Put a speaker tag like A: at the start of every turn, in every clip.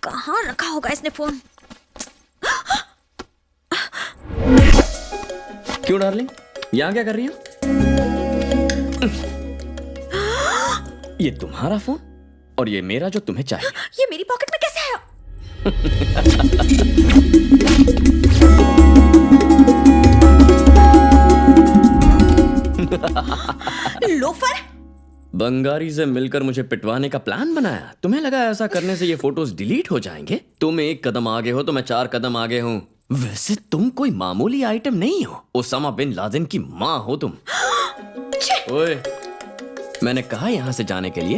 A: कहाँ रखा होगा इसने फोन?
B: क्यों डार्लिंग, यहाँ क्या कर रही हो? ये तुम्हारा फोन और ये मेरा जो तुम्हें चाहिए।
A: ये मेरी पॉकेट में कैसे आया? लोफर!
B: बंगारी से मिलकर मुझे पिटवाने का प्लान बनाया। तुम्हें लगा ऐसा करने से ये फोटोज डिलीट हो जाएंगे? तुम एक कदम आगे हो तो मैं 4 कदम आगे हूँ। वैसे तुम कोई मामूली आइटम नहीं हो, ओसामा बिन लादेन की माँ हो तुम। ओए, मैंने कहा यहाँ से जाने के लिए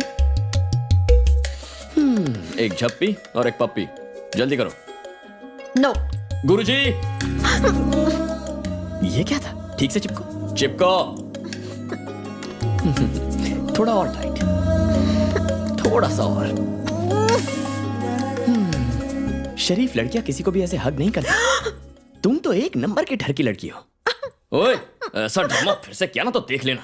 B: एक झप्पी और एक पप्पी। जल्दी करो।
A: नो।
B: गुरुजी, ये क्या था? ठीक से चिपको, चिपको। थोड़ा और टाइट, थोड़ा सा और। शरीफ लड़कियां किसी को भी ऐसे हग नहीं करती। तुम तो एक नंबर की ढर की लड़की हो। ओए, ऐसा ड्रामा फिर से किया ना तो देख लेना।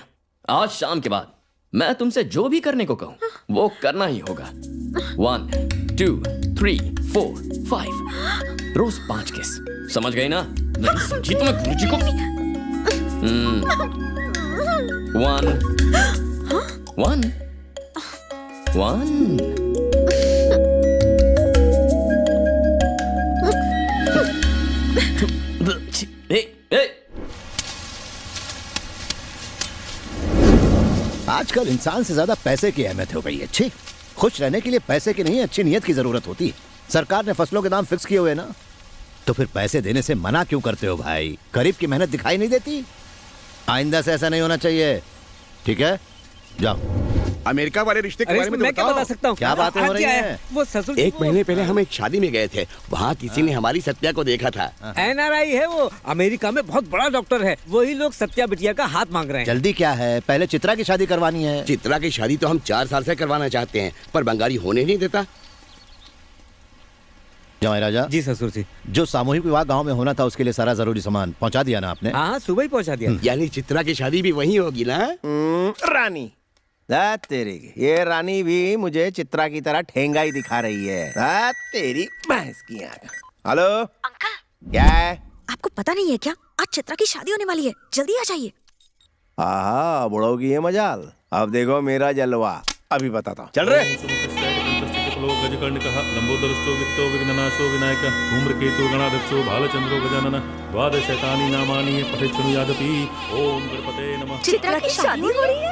B: आज शाम के बाद मैं तुमसे जो भी करने को कहूं वो करना ही होगा। 1 2 3 4 5 रोज 5 किस। समझ गई ना? नहीं समझी तो मैं गुरुजी को 1
C: आजकल इंसान से ज्यादा पैसे की अहमियत हो गई है। अच्छी खुश रहने के लिए पैसे की नहीं, अच्छी नीयत की जरूरत होती है। सरकार ने फसलों के दाम फिक्स किए हुए ना, तो फिर पैसे देने से मना क्यों करते हो भाई? गरीब की मेहनत दिखाई नहीं देती? आइंदा से ऐसा नहीं होना चाहिए, ठीक है? जाओ।
D: अमेरिका वाले रिश्ते के बारे में तो
E: मैं क्या
D: बताओ।
E: बता सकता हूँ?
C: क्या बातें हो रही हैं?
E: वो ससुर
D: एक महीने पहले हम एक शादी में गए थे, वहाँ किसी ने हमारी सत्या को देखा था।
E: NRI है वो, अमेरिका में बहुत बड़ा डॉक्टर है। वही लोग सत्या बिटिया का हाथ मांग रहे हैं।
C: जल्दी क्या है? पहले चित्रा की शादी करवानी है।
D: चित्रा की शादी तो हम 4 साल से करवाना चाहते हैं, पर बंगाली होने नहीं देता।
C: जमाई राजा
E: जी ससुर जी।
C: जो सामूहिक विवाह गांव में होना था उसके लिए सारा जरूरी सामान पहुंचा दिया ना आपने?
E: हाँ, सुबह ही पहुंचा दिया।
D: यानी चित्रा की शादी भी वहीं होगी ना?
F: रानी तेरी ये रानी भी मुझे चित्रा की तरह ठेंगा ही दिखा रही है। तेरी भैंस की आंख। हेलो
A: अंकल,
F: क्या है?
A: आपको पता नहीं है क्या? आज चित्रा की शादी होने वाली है, जल्दी आ जाइए।
F: आहा, बुढ़ो की ये मजाल। अब देखो मेरा जलवा, अभी बताता हूँ। चल रहे
G: गजकर्णिकः लंबोदरस्थो वित्तो विघ्ननाशो विनायकः धूम्रकेतु गणाध्यक्षो भालचंद्रो गजानन द्वादशैतानि नामानि पठेत् शृणुयादपि। ओम गणपते नमः।
A: चित्रा की शादी हो रही है?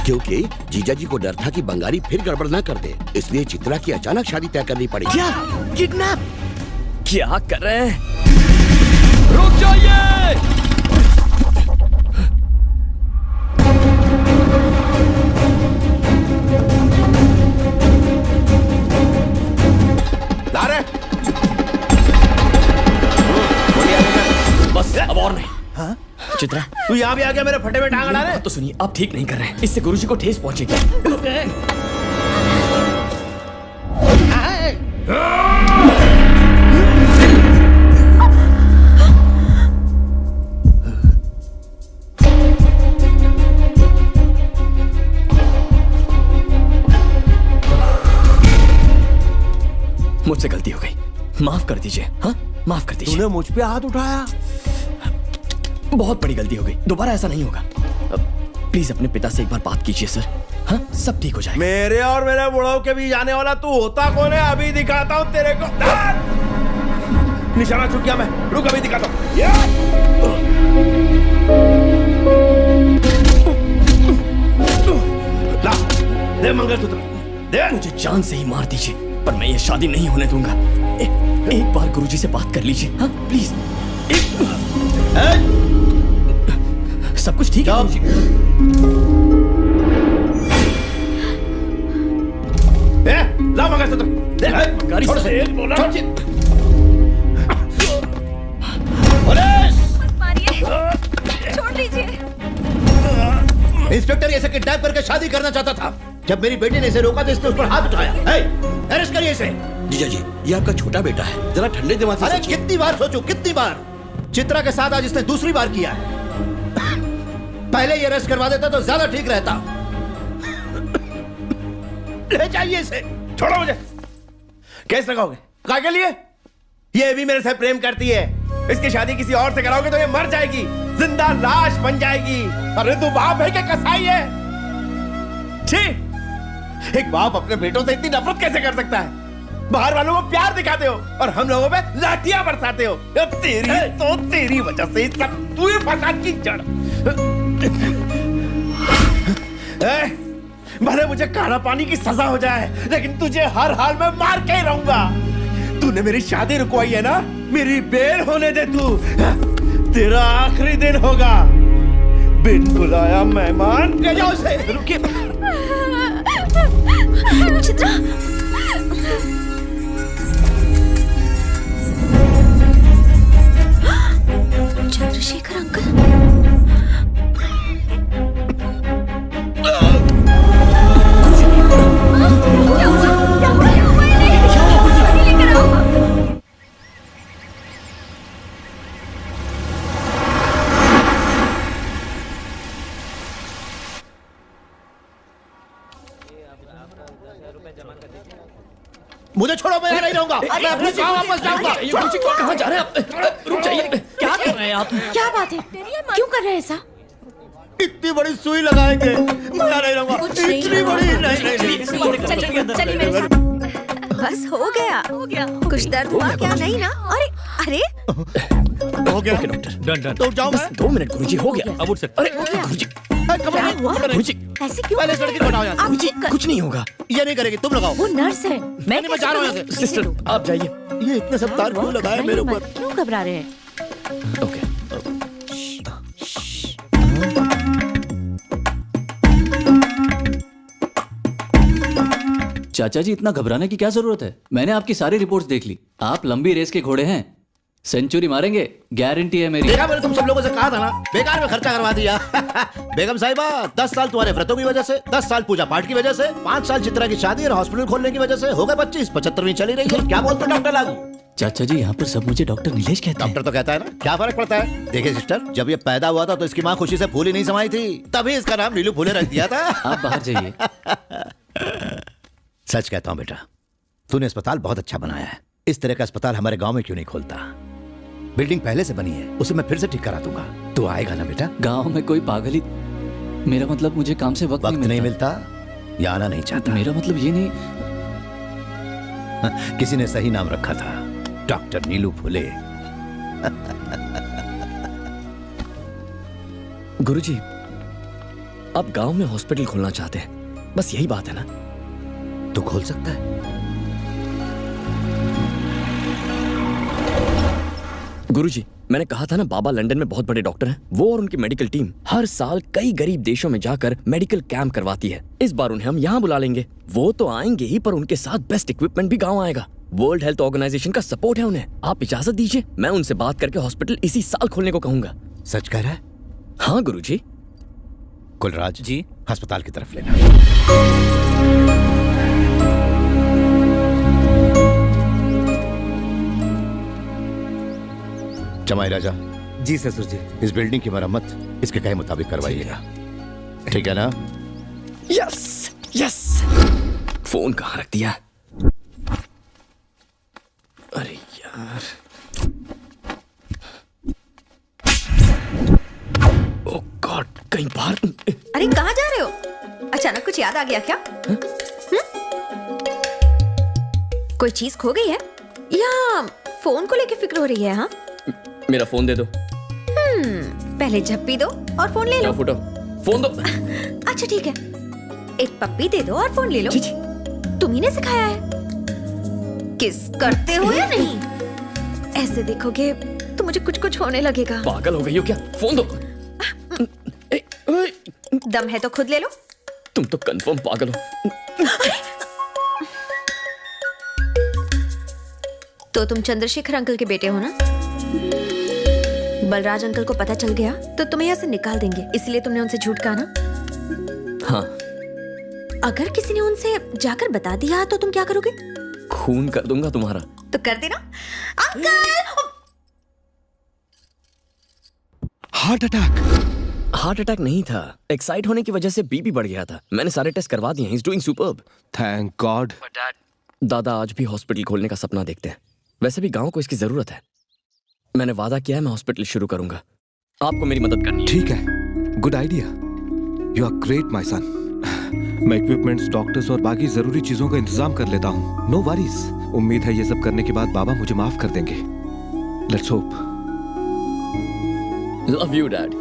D: क्योंकि जीजा जी को डर था कि बंगाली फिर गड़बड़ ना कर दे, इसलिए चित्रा की अचानक शादी तय करनी पड़ी।
B: क्या? किडनैप? क्या कर रहे हैं? रुक जाइए!
F: ला रहे
B: बस अब और नहीं।
F: हाँ?
B: चित्रा,
F: तू यहाँ भी आ गया मेरे फटे में टांग अड़ा रहे?
B: तो सुनिए, आप ठीक नहीं कर रहे हैं। इससे गुरुजी को ठेस पहुंचेगी। मुझसे गलती हो गई, माफ कर दीजिए। हाँ, माफ कर दीजिए।
F: तूने मुझ पे हाथ उठाया?
B: बहुत बड़ी गलती हो गई, दोबारा ऐसा नहीं होगा। प्लीज अपने पिता से एक बार बात कीजिए सर। हाँ, सब ठीक हो जाएगा।
F: मेरे और मेरे बुढ़ाओ के बीच जाने वाला तू होता कौन है? अभी दिखाता हूँ तेरे को। निशाना चूक गया मैं, रुक अभी दिखाता हूँ। ला, दे मंगलसूत्र, दे।
B: मुझे जान से ही मार दीजिए, पर मैं ये शादी नहीं होने दूंगा। एक बार गुरुजी से बात कर लीजिए। हाँ प्लीज। सब कुछ ठीक है गुरुजी?
F: ला मंगलसूत्र, दे।
B: गाड़ी
F: छोड़
B: से
F: से
B: बोला।
A: छोड़ दीजिए।
C: इंस्पेक्टर इसे किडनैप करके शादी करना चाहता था। जब मेरी बेटी ने इसे रोका तो इसने उस पर हाथ उठाया। अरेस्ट करिए इसे।
D: जीजा जी, ये आपका छोटा बेटा है, जरा ठंडे दिमाग से
C: अरे
D: सोचिए।
C: कितनी बार सोचूं, कितनी बार? चित्रा के साथ आज इसने दूसरी बार किया है। पहले ये अरेस्ट करवा देता तो ज्यादा ठीक रहता। ले जाइए इसे।
F: छोड़ो मुझे। केस लगाओगे क्या के लिए? ये भी मेरे से प्रेम करती है। इसकी शादी किसी और से कराओगे तो ये मर जाएगी, जिंदा लाश बन जाएगी। अरे तू बाप है क्या कसाई है? छी, एक बाप अपने बेटों से इतनी नफरत कैसे कर सकता है? बाहर वालों को प्यार दिखाते हो और हम लोगों पे लाठियां बरसाते हो। तेरी वजह से सब तू ही फसाद की जड़। भले मुझे काला पानी की सजा हो जाए, लेकिन तुझे हर हाल में मार के ही रहूंगा। तूने मेरी शादी रुकवाई है ना, मेरी बेल होने दे तू। तेरा आखिरी दिन होगा। बिन बुलाया मेहमान ले जाओ उसे। रुकिए।
A: चित्रा, चंद्रशेखर अंकल।
C: मुझे छोड़ो, मैं यहाँ नहीं रहूंगा। मैं अपने गांव वापस जाऊंगा।
B: कहाँ जा रहे हैं आप? रुक जाइए, क्या कर रहे हैं आप?
A: क्या बात है? क्यों कर रहे हैं ऐसा?
C: इतनी बड़ी सुई लगाएंगे, मैं यहाँ नहीं रहूंगा। इतनी बड़ी नहीं।
A: चलिए मेरे साथ। बस हो गया। कुछ दर्द हुआ क्या? नहीं ना? अरे अरे
C: हो गया
G: डन
C: तो जाओ। मैं
B: 2 मिनट गुरुजी, हो गया।
G: अब उठ सकते।
B: अरे गुरुजी,
A: क्या हुआ?
B: गुरुजी,
A: ऐसे क्यों?
C: पहले इस लड़की को हटाओ यहाँ से।
A: आप ठीक कर।
B: कुछ नहीं होगा।
C: ये नहीं करेगी, तुम लगाओ।
A: वो नर्स है।
C: मैं जा रहा हूँ यहाँ से।
B: सिस्टर, आप जाइए।
C: ये इतने सब तार क्यों लगाए मेरे ऊपर?
A: क्यों घबरा रहे हैं?
B: ओके।
H: चाचा जी, इतना घबराने की क्या जरूरत है? मैंने आपकी सारी रिपोर्ट्स देख ली। आप लंबी रेस के घोड़े हैं, सेंचुरी मारेंगे, गारंटी है मेरी।
C: देखा, मैंने तुम सब लोगों से कहा था ना, बेकार में खर्चा करवा दिया। बेगम साहिबा, 10 साल तुम्हारे व्रतों की वजह से, 10 साल पूजा पाठ की वजह से, 5 साल चित्रा की शादी और हॉस्पिटल खोलने की वजह से हो गए 25। 75वीं चली रही है। क्या बोलते डॉक्टर लागू?
H: चाचा जी, यहाँ पर सब मुझे डॉक्टर नीलेश कहते हैं।
C: डॉक्टर तो कहता है ना, क्या फर्क पड़ता है? देखिए सिस्टर, जब ये पैदा हुआ था तो इसकी माँ खुशी से फूली नहीं समाई थी, तभी इसका नाम नीलू फूले रख दिया था।
H: आप बाहर जाइए।
C: सच कहता हूँ बेटा, तूने अस्पताल बहुत अच्छा बनाया है। इस तरह का अस्पताल हमारे गांव में क्यों नहीं खोलता? बिल्डिंग पहले से बनी है, उसे मैं फिर से ठीक करा दूंगा। तू आएगा ना बेटा?
H: गांव में कोई पागल ही, मेरा मतलब मुझे काम से वक्त
C: नहीं मिलता या आना नहीं चाहता?
H: मेरा मतलब ये नहीं।
C: किसी ने सही नाम रखा था, डॉक्टर नीलू फुले।
B: गुरुजी, आप गांव में हॉस्पिटल खोलना चाहते हैं, बस यही बात है ना?
C: तू खोल सकता है।
B: गुरुजी, मैंने कहा था ना, बाबा लंदन में बहुत बड़े डॉक्टर हैं। वो और उनकी मेडिकल टीम हर साल कई गरीब देशों में जाकर मेडिकल कैंप करवाती है। इस बार उन्हें हम यहाँ बुला लेंगे। वो तो आएंगे ही, पर उनके साथ बेस्ट इक्विपमेंट भी गांव आएगा। वर्ल्ड हेल्थ ऑर्गेनाइजेशन का सपोर्ट है उन्हें। आप इजाजत दीजिए, मैं उनसे बात करके हॉस्पिटल इसी साल खोलने को कहूंगा।
C: सच कह रहा है?
B: हाँ गुरुजी।
C: कुलराज
H: जी,
C: अस्पताल की तरफ लेना। जमाई राजा।
E: जी ससुर जी।
C: इस बिल्डिंग की मरम्मत इसके कहे मुताबिक करवाइएगा, ठीक है ना?
B: Yes yes. फोन कहाँ रख दिया? अरे यार, ओह गॉड, कहीं बाहर।
A: अरे कहाँ जा रहे हो? अचानक कुछ याद आ गया क्या? कोई चीज खो गई है या फोन को लेके फिक्र हो रही है? हाँ,
B: मेरा फोन दे दो।
A: पहले झप्पी दो और फोन ले लो।
B: फुटो, फोन दो।
A: अच्छा ठीक है, एक पप्पी दे दो और फोन ले लो। तुम्ही ने सिखाया है। किस करते हो या नहीं? ऐसे देखोगे तो मुझे कुछ कुछ होने लगेगा।
B: पागल हो गई हो क्या? फोन दो।
A: दम है तो खुद ले लो।
B: तुम तो कंफर्म पागल हो।
A: तो तुम चंद्रशेखर अंकल के बेटे हो ना? बलराज अंकल को पता चल गया तो तुम्हें यहाँ से निकाल देंगे, इसलिए तुमने उनसे झूठ कहा ना?
B: हाँ।
A: अगर किसी ने उनसे जाकर बता दिया तो तुम क्या करोगे?
B: खून कर दूंगा तुम्हारा।
A: तो कर देना। Uncle!
F: Heart attack.
B: Heart attack नहीं था, एक्साइट होने की वजह से बीपी बढ़ गया था। मैंने सारे टेस्ट करवा दिए हैं। He is doing superb.
F: Thank God.
B: But dad, दादा आज भी हॉस्पिटल खोलने का सपना देखते हैं। वैसे भी गांव को इसकी जरूरत है। मैंने वादा किया है मैं हॉस्पिटल शुरू करूंगा। आपको मेरी मदद करनी है।
I: ठीक है, good idea. You are great my son. मैं इक्विपमेंट्स, डॉक्टर्स और बाकी जरूरी चीजों का इंतजाम कर लेता हूँ। No worries. उम्मीद है ये सब करने के बाद बाबा मुझे माफ कर देंगे। Let's hope.
B: Love you dad.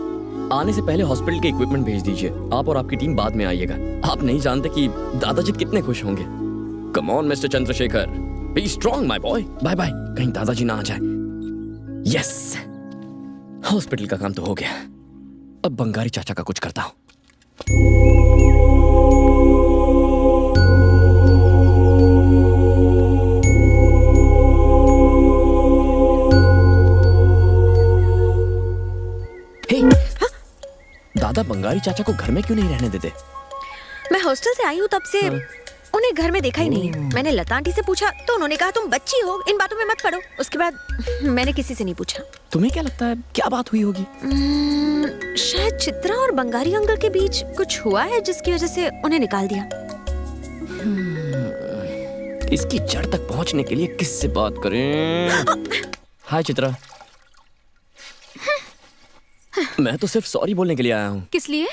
B: आने से पहले हॉस्पिटल के इक्विपमेंट भेज दीजिए। आप और आपकी टीम बाद में आइएगा। आप नहीं जानते कि दादाजी कितने खुश होंगे। Come on mister Chandrashekhar, be strong my boy. Bye bye. कहीं दादाजी ना आ जाए। यस, हॉस्पिटल का काम तो हो गया। अब बंगारी चाचा का कुछ करता हूं। हे, दादा बंगारी चाचा को घर में क्यों नहीं रहने देते?
A: मैं हॉस्टल से आई हूँ तब से उन्हें घर में देखा ही नहीं। मैंने लता आंटी से पूछा तो उन्होंने कहा तुम बच्ची हो, इन बातों में मत पड़ो। उसके बाद मैंने किसी से नहीं पूछा।
B: तुम्हें क्या लगता है क्या बात हुई होगी?
A: शायद चित्रा और बंगारी अंकल के बीच कुछ हुआ है जिसकी वजह से उन्हें निकाल दिया।
B: इसकी जड़ तक पहुंचने के लिए किससे बात करें? हाय चित्रा। मैं तो सिर्फ सॉरी बोलने के लिए आया हूँ।
J: किस लिए?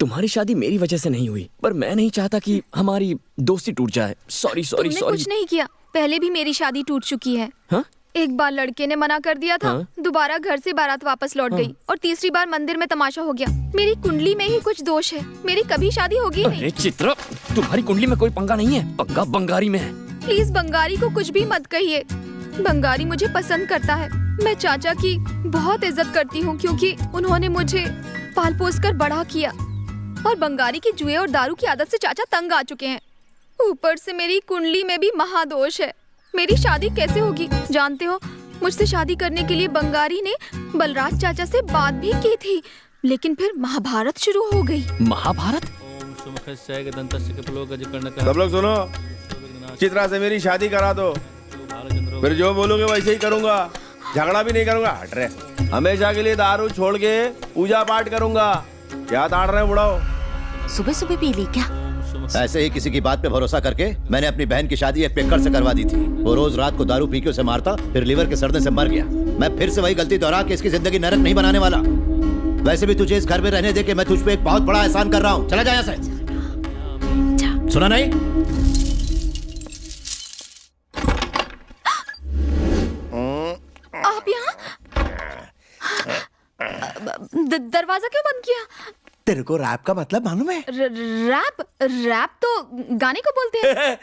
B: तुम्हारी शादी मेरी वजह से नहीं हुई, पर मैं नहीं चाहता कि हमारी दोस्ती टूट जाए। सॉरी सॉरी
J: तुमने
B: सॉरी।
J: कुछ नहीं किया। पहले भी मेरी शादी टूट चुकी है।
B: हाँ?
J: एक बार लड़के ने मना कर दिया था,
B: हाँ?
J: दोबारा घर से बारात वापस लौट गई, और तीसरी बार मंदिर में तमाशा हो गया। मेरी कुंडली में ही कुछ दोष है। मेरी कभी शादी होगी नहीं।
B: अरे चित्रा, तुम्हारी कुंडली में कोई पंगा नहीं है। पंगा बंगारी में है।
J: प्लीज बंगारी को कुछ भी मत कहिए। बंगारी मुझे पसंद करता है। मैं चाचा की बहुत इज्जत करती हूँ क्योंकि उन्होंने मुझे पाल पोस कर बड़ा किया, और बंगारी की जुए और दारू की आदत से चाचा तंग आ चुके हैं। ऊपर से मेरी कुंडली में भी महादोष है। मेरी शादी कैसे होगी? जानते हो, मुझसे शादी करने के लिए बंगारी ने बलराज चाचा से बात भी की थी, लेकिन फिर महाभारत शुरू हो गई।
B: महाभारत?
F: सब लोग सुनो, चित्रा से मेरी शादी करा दो, फिर जो बोलोगे वैसे ही करूंगा। झगड़ा भी नहीं करूंगा। हट रहे। हमेशा के लिए दारू छोड़ के पूजा पाठ करूंगा। क्या ताड़ रहे हैं बुढ़ाओ?
A: सुबह सुबह पी ली क्या?
C: ऐसे ही किसी की बात पे भरोसा करके मैंने अपनी बहन की शादी एक पिक्कर से करवा दी थी। वो रोज रात को दारू पी के उसे मारता, फिर लीवर के सड़ने से मर गया। मैं फिर से वही गलती दोहरा के इसकी जिंदगी नरक नहीं बनाने वाला। वैसे भी तुझे इस घर में रहने दे के मैं तुझ पे एक बहुत बड़ा एहसान कर रहा हूँ। चला जा यहाँ से। सुना नहीं?
J: आप यहाँ? दरवाजा क्यों बंद किया?
F: तेरे को रैप का मतलब मालूम है?
J: रैप? रैप तो गाने को बोलते हैं।